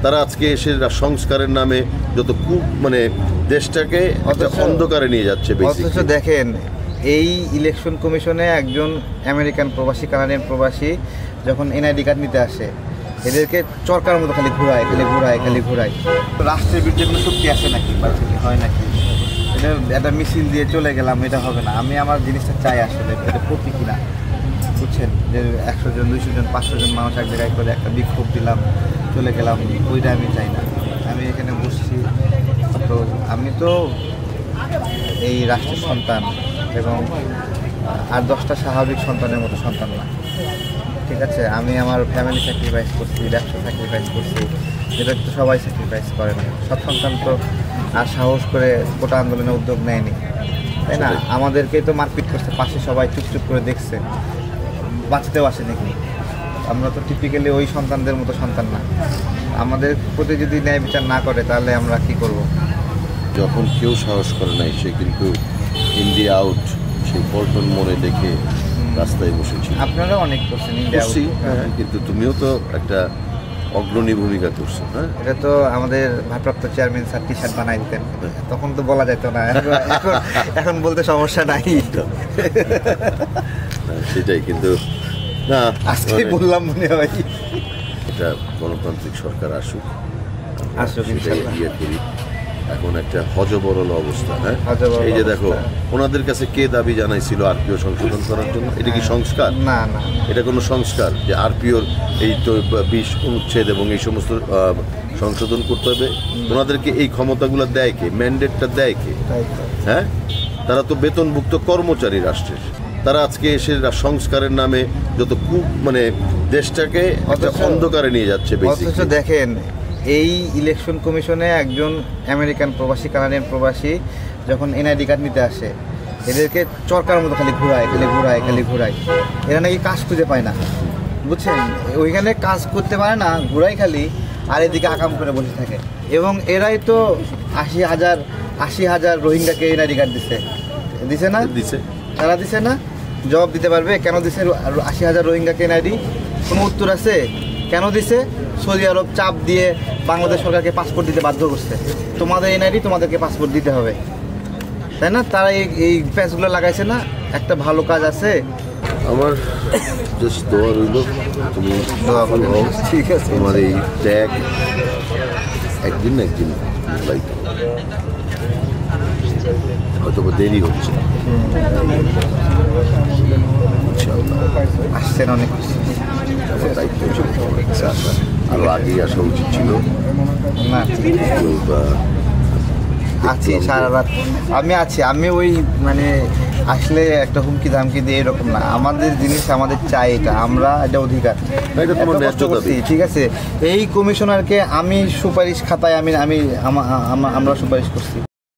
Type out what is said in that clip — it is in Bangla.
তারা আজকে এসে সংস্কারের নামে যত মানে দেশটাকে অন্ধকারে নিয়ে যাচ্ছে। অথচ দেখেন এই ইলেকশন কমিশনে একজন আমেরিকান প্রবাসী, কানাডিয়ান প্রবাসী যখন এনআইডি কার্ড নিতে আসে, এদেরকে চরকার মতো খালি ঘুরায়। রাষ্ট্রের বিরুদ্ধে কোনো শক্তি আছে নাকি বা হয় নাকি? এটা একটা মিছিল দিয়ে চলে গেলাম, এটা হবে না। আমি আমার জিনিসটা চাই আসলে, এটা প্রতীক কিনা, বুঝছেন? যে 100 জন, 200 জন, 500 জন মানুষ এক জায়গায় করে একটা বিক্ষোভ দিলাম, চলে গেলাম, ওইটা আমি চাই না। আমি এখানে বসছি, তো আমি তো এই রাষ্ট্রের সন্তান এবং আর 10টা স্বাভাবিক সন্তানের মতো সন্তান না, ঠিক আছে? আমি আমার ফ্যামিলি স্যাক্রিফাইস করছি, ব্যবসা স্যাক্রিফাইস করছি, যেটা তো সবাই স্যাক্রিফাইস করে না। সব সন্তান তো আর সাহস করে কোটা আন্দোলনে উদ্যোগ নেয়নি, তাই না? আমাদেরকেই তো মারপিট করছে, পাশে সবাই চুপচুপ করে দেখছে, বাঁচতেও আসে নাকি? আমরা তো টিপিক্যালি ওই সন্তানদের মতো সন্তান না। আমাদের প্রতি যদি ন্যায় বিচার না করে তাহলে আমরা কি করব? যখন কেউ সাহস করে নাই, সে কিন্তু ইন্ডিয়া আউট সেই পল্টন মোড়ে দেখে রাস্তায় বসেছি। আপনারা অনেক করছেন ইন্ডিয়া আউট, কিন্তু তুমিও তো একটা অগ্রণী ভূমিকা করছো। হ্যাঁ, এটা তো আমাদের ভারপ্রাপ্ত চেয়ারম্যান স্যার টি শার্ট বানাই দিতেন, তখন তো বলা যেত না। এখন বলতে সমস্যা নাই। সেটাই, কিন্তু না, আজকেই বললাম মনে হয় এটা গণতান্ত্রিক সরকার আসুক, ইনশাআল্লাহ। ইয়ে করি। এখন একটা হজবরল অবস্থা। হ্যাঁ, এই যে দেখো, ওনাদের কাছে কে দাবি জানাইছিল আরপিও সংশোধন করার জন্য? এটা কি সংস্কার? না না, এটা কোনো সংস্কার যে আরপিওর এই তো 20 অনুচ্ছেদ এবং এই সমস্ত সংশোধন করতে হবে? ওনাদেরকে এই ক্ষমতাগুলো দেয় কে? ম্যান্ডেটটা দেয় কে? হ্যাঁ, তারা তো বেতনভুক্ত কর্মচারী রাষ্ট্রের। তারা আজকে এসে সংস্কারের নামে যত মানে দেশটাকে অন্ধকারে নিয়ে যাচ্ছে। অথচ দেখেন এই ইলেকশন কমিশনে একজন আমেরিকান প্রবাসী, কানাডিয়ান প্রবাসী যখন এনআইডি কার্ড নিতে আসে, এদেরকে চরকার মতো খালি ঘুরায়। এরা নাকি কাজ খুঁজে পায় না, বুঝছেন? ওইখানে কাজ করতে পারে না, ঘুরাই খালি, আর এদিকে আকাম করে বসে থাকে। এবং এরাই তো 80,000 রোহিঙ্গাকে এনআইডি কার্ড দিছে না? তারা দিছে না? জবাব দিতে পারবে কেন দিছে 80,000 রোহিঙ্গাকে এনআইডি? কোনো উত্তর আছে? কেন দিছে? সৌদি আরব চাপ দিয়ে বাংলাদেশ সরকারকে পাসপোর্ট দিতে বাধ্য করছে। তোমাদের এনআইডি, তোমাদেরকে পাসপোর্ট দিতে হবে, তাই না? তারা এই প্যাচগুলো লাগাইছে না? একটা ভালো কাজ আছে। আমার জাস্ট দোয়া রইল, তুমি দোয়া করো, ঠিক আছে? তোমার এই ত্যাগ একদিন না একদিন লাইক হয়তো দেরি হচ্ছে, আসছেন অনেক খুশি। দায়িত্ব আরো আগেই আসা উচিত ছিল না। আছি সারা রাত, আমি ওই মানে আসলে একটা হুমকি ধামকি দিয়ে এরকম না। আমাদের জিনিস আমাদের চাই, এটা অধিকার, ঠিক আছে? এই কমিশনারকে আমি সুপারিশ খাতায় আমরা সুপারিশ করছি।